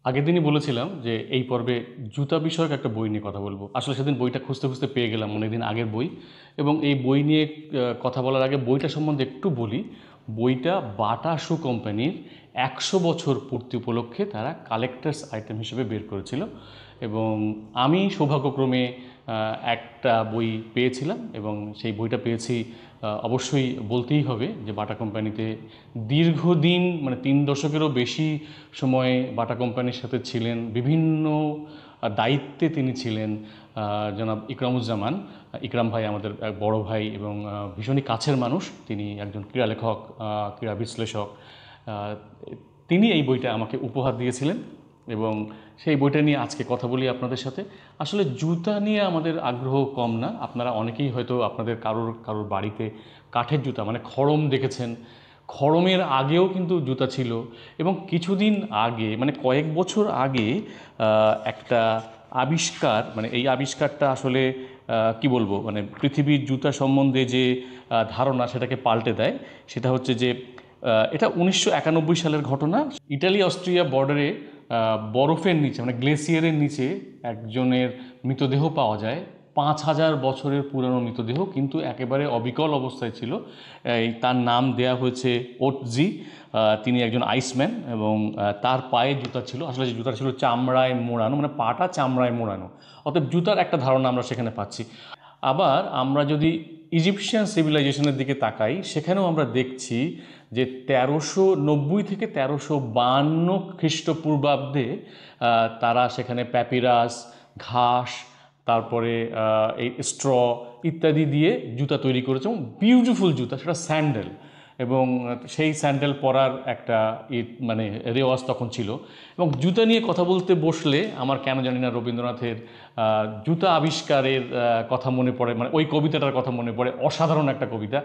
আগের দিনই বলেছিলাম যে এই পর্বে জুতা বিষয়ক একটা বই নিয়ে কথা বলবো। আসলে সেদিন বইটা খুঁজতে খুঁজতে পেয়ে গেলাম, অনেকদিন আগের বই। এবং এই বই নিয়ে কথা বলার আগে বইটা সম্বন্ধে একটু বলি। বইটা বাটা শু কোম্পানির 100 বছর পূর্তি উপলক্ষে তারা কালেক্টার্স আইটেম হিসেবে বের করেছিল। এবং আমি সৌভাগ্যক্রমে একটা বই পেয়েছিলাম এবং সেই বইটা পেয়েছি। অবশ্যই বলতেই হবে যে বাটা কোম্পানিতে দীর্ঘদিন, মানে 3 দশকেরও বেশি সময় বাটা কোম্পানির সাথে ছিলেন, বিভিন্ন দায়িত্বে তিনি ছিলেন জনাব ইকরামুজ্জামান। ইকরাম ভাই আমাদের এক বড় ভাই এবং ভীষণই কাছের মানুষ। তিনি একজন ক্রীড়া লেখক, ক্রীড়া বিশ্লেষক। তিনি এই বইটা আমাকে উপহার দিয়েছিলেন এবং সেই বইটা নিয়ে আজকে কথা বলি আপনাদের সাথে। আসলে জুতা নিয়ে আমাদের আগ্রহ কম না। আপনারা অনেকেই হয়তো আপনাদের কারোর কারোর বাড়িতে কাঠের জুতা, মানে খড়ম দেখেছেন। খড়মের আগেও কিন্তু জুতা ছিল। এবং কিছুদিন আগে, মানে কয়েক বছর আগে একটা আবিষ্কার, মানে এই আবিষ্কারটা আসলে কি বলবো, মানে পৃথিবীর জুতা সম্বন্ধে যে ধারণা সেটাকে পাল্টে দেয়। সেটা হচ্ছে যে এটা 1991 সালের ঘটনা। ইটালি অস্ট্রিয়া বর্ডারে বরফের নিচে, মানে গ্লেসিয়ারের নিচে একজনের মৃতদেহ পাওয়া যায়। 5,000 বছরের পুরানো মৃতদেহ, কিন্তু একেবারে অবিকল অবস্থায় ছিল। তার নাম দেয়া হয়েছে ওটজি। তিনি একজন আইসম্যান এবং তার পায়ে জুতা ছিল। আসলে যে জুতা ছিল চামড়ায় মোড়ানো, মানে পাটা চামড়ায় মোড়ানো। অতএব জুতার একটা ধারণা আমরা সেখানে পাচ্ছি। আবার আমরা যদি ইজিপশিয়ান সিভিলাইজেশনের দিকে তাকাই, সেখানেও আমরা দেখছি যে 1390 থেকে 1352 খ্রিস্টপূর্বাব্দে তারা সেখানে প্যাপিরাস, ঘাস, তারপরে এই স্ট্র ইত্যাদি দিয়ে জুতা তৈরি করেছে এবং বিউটিফুল জুতা, সেটা স্যান্ডেল। এবং সেই স্যান্ডেল পরার একটা মানে রেওয়াজ তখন ছিল। এবং জুতা নিয়ে কথা বলতে বসলে আমার কেন জানি না রবীন্দ্রনাথের জুতা আবিষ্কারের কথা মনে পড়ে, মানে ওই কবিতাটার কথা মনে পড়ে। অসাধারণ একটা কবিতা।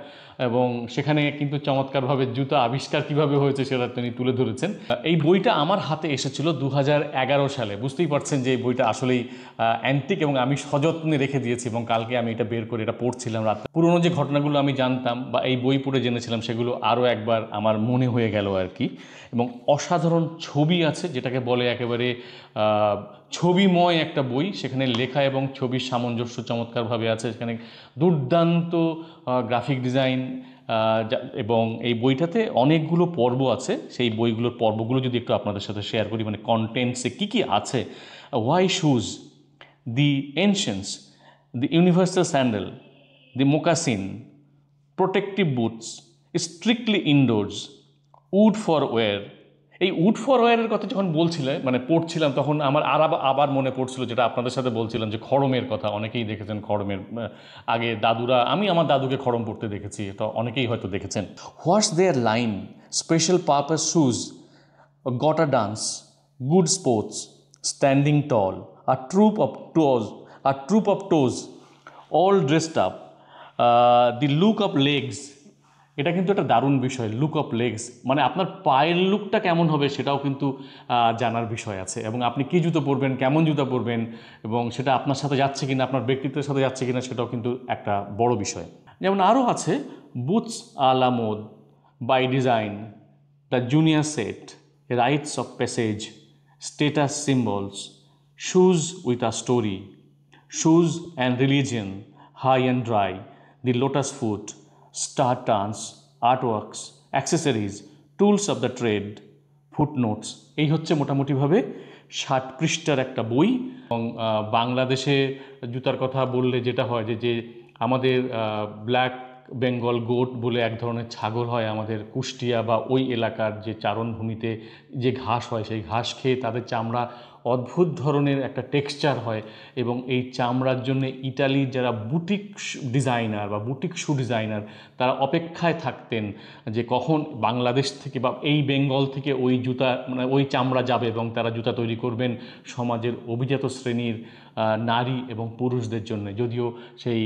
এবং সেখানে কিন্তু চমৎকারভাবে জুতা আবিষ্কার কিভাবে হয়েছে সেটা তিনি তুলে ধরেছেন। এই বইটা আমার হাতে এসেছিল 2011 সালে। বুঝতেই পারছেন যে এই বইটা আসলেই অ্যান্টিক এবং আমি সযত্নে রেখে দিয়েছি। এবং কালকে আমি এটা বের করে এটা পড়ছিলাম রাত। পুরনো যে ঘটনাগুলো আমি জানতাম বা এই বই পড়ে জেনেছিলাম, সেগুলো আরও একবার আমার মনে হয়ে গেল আর কি। এবং অসাধারণ ছবি আছে, যেটাকে বলে একেবারে ছবিময় একটা বই। সেখানে লেখা এবং ছবির সামঞ্জস্য চমৎকারভাবে আছে। সেখানে দুর্দান্ত গ্রাফিক ডিজাইন। এবং এই বইটাতে অনেকগুলো পর্ব আছে। সেই বইগুলোর পর্বগুলো যদি একটু আপনাদের সাথে শেয়ার করি, মানে কন্টেন্টসে কী কী আছে। Why shoes, the ancients, the universal sandal, the moccasin, protective boots, strictly indoors, wood for wear। এই উড ফর ওয়ারের কথা যখন বলছিলেন, মানে পড়ছিলাম, তখন আমার আবার মনে পড়ছিল যেটা আপনাদের সাথে বলছিলাম, যে খড়মের কথা। অনেকেই দেখেছেন খড়মের। আগে দাদুরা, আমি আমার দাদুকে খড়ম পড়তে দেখেছি, তো অনেকেই হয়তো দেখেছেন। What's their line, special purpose shoes, gotta dance, good sports, standing tall, a troop of toes, all dressed up, the look of legs। এটা কিন্তু একটা দারুণ বিষয়, লুক অফ লেগস, মানে আপনার পায়ের লুকটা কেমন হবে সেটাও কিন্তু জানার বিষয় আছে। এবং আপনি কী জুতো পরবেন, কেমন জুতো পরবেন, এবং সেটা আপনার সাথে যাচ্ছে কিনা, আপনার ব্যক্তিত্বের সাথে যাচ্ছে কিনা, সেটাও কিন্তু একটা বড় বিষয়। যেমন আরও আছে boots a la mode, by design, the junior set, rites of passage, status symbols, shoes with a story, shoes and religion, high and dry, the lotus foot, star dance, artworks, accessories, tools of the trade, footnotes। এই হচ্ছে মোটামুটিভাবে 60 পৃষ্ঠার একটা বই। এবং বাংলাদেশে জুতার কথা বললে যেটা হয়, যে আমাদের ব্ল্যাক বেঙ্গল গোট বলে এক ধরনের ছাগল হয় আমাদের কুষ্টিয়া বা ওই এলাকার যে চারণভূমিতে যে ঘাস হয়, সেই ঘাস খেয়ে তাদের চামড়া অদ্ভুত ধরনের একটা টেক্সচার হয়। এবং এই চামড়ার জন্য ইটালির যারা বুটিক ডিজাইনার বা বুটিক শু ডিজাইনার, তারা অপেক্ষায় থাকতেন যে কখন বাংলাদেশ থেকে বা এই বেঙ্গল থেকে ওই জুতা, মানে ওই চামড়া যাবে এবং তারা জুতা তৈরি করবেন সমাজের অভিজাত শ্রেণীর নারী এবং পুরুষদের জন্য। যদিও সেই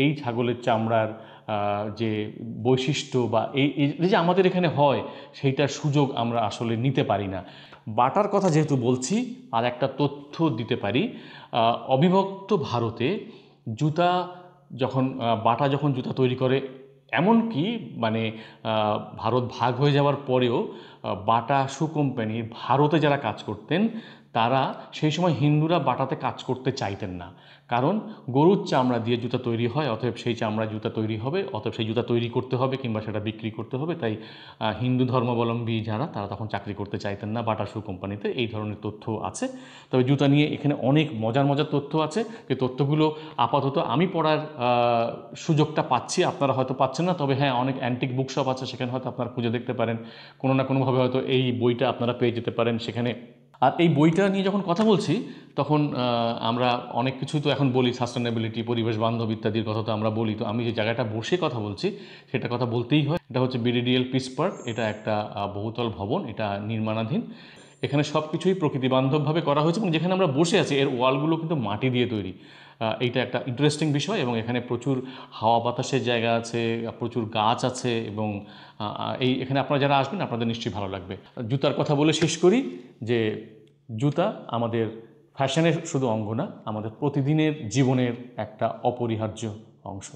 এই ছাগলের চামড়ার যে বৈশিষ্ট্য বা এই যে আমাদের এখানে হয়, সেইটার সুযোগ আমরা আসলে নিতে পারি না। বাটার কথা যেহেতু বলছি, আর একটা তথ্য দিতে পারি। অবিভক্ত ভারতে জুতা যখন বাটা জুতা তৈরি করে, এমনকি মানে ভারত ভাগ হয়ে যাওয়ার পরেও বাটা শু কোম্পানির ভারতে যারা কাজ করতেন তারা সেই সময় হিন্দুরা বাটাতে কাজ করতে চাইতেন না, কারণ গরুর চামড়া দিয়ে জুতা তৈরি হয়, অতএব সেই চামড়া জুতা তৈরি হবে, অতএব সেই জুতা তৈরি করতে হবে কিংবা সেটা বিক্রি করতে হবে। তাই হিন্দু ধর্মাবলম্বী যারা তারা তখন চাকরি করতে চাইতেন না বাটা শু কোম্পানিতে। এই ধরনের তথ্য আছে। তবে জুতা নিয়ে এখানে অনেক মজার মজার তথ্য আছে, যে তথ্যগুলো আপাতত আমি পড়ার সুযোগটা পাচ্ছি, আপনারা হয়তো পাচ্ছেন না। তবে হ্যাঁ, অনেক অ্যান্টিক বুকশপ আছে, সেখানে হয়তো আপনারা খুঁজে দেখতে পারেন, কোনো না কোনোভাবে হয়তো এই বইটা আপনারা পেয়ে যেতে পারেন সেখানে। আর এই বইটা নিয়ে যখন কথা বলছি তখন আমরা অনেক কিছুই তো এখন বলি, সাস্টেনেবিলিটি, পরিবেশ বান্ধব ইত্যাদির কথা তো আমরা বলি। তো আমি যে জায়গাটা বসে কথা বলছি সেটা কথা বলতেই হয়। এটা হচ্ছে বিডিডিএল পিস পার্ক। এটা একটা বহুতল ভবন, এটা নির্মাণাধীন। এখানে সব কিছুই প্রকৃতি বান্ধবভাবে করা হয়েছে, এবং যেখানে আমরা বসে আছি এর ওয়ালগুলো কিন্তু মাটি দিয়ে তৈরি। এইটা একটা ইন্টারেস্টিং বিষয়, এবং এখানে প্রচুর হাওয়া বাতাসের জায়গা আছে, প্রচুর গাছ আছে, এবং এখানে আপনারা যারা আসবেন আপনাদের নিশ্চয়ই ভালো লাগবে। জুতার কথা বলে শেষ করি যে জুতা আমাদের ফ্যাশনের শুধু অঙ্গ না, আমাদের প্রতিদিনের জীবনের একটা অপরিহার্য অংশ।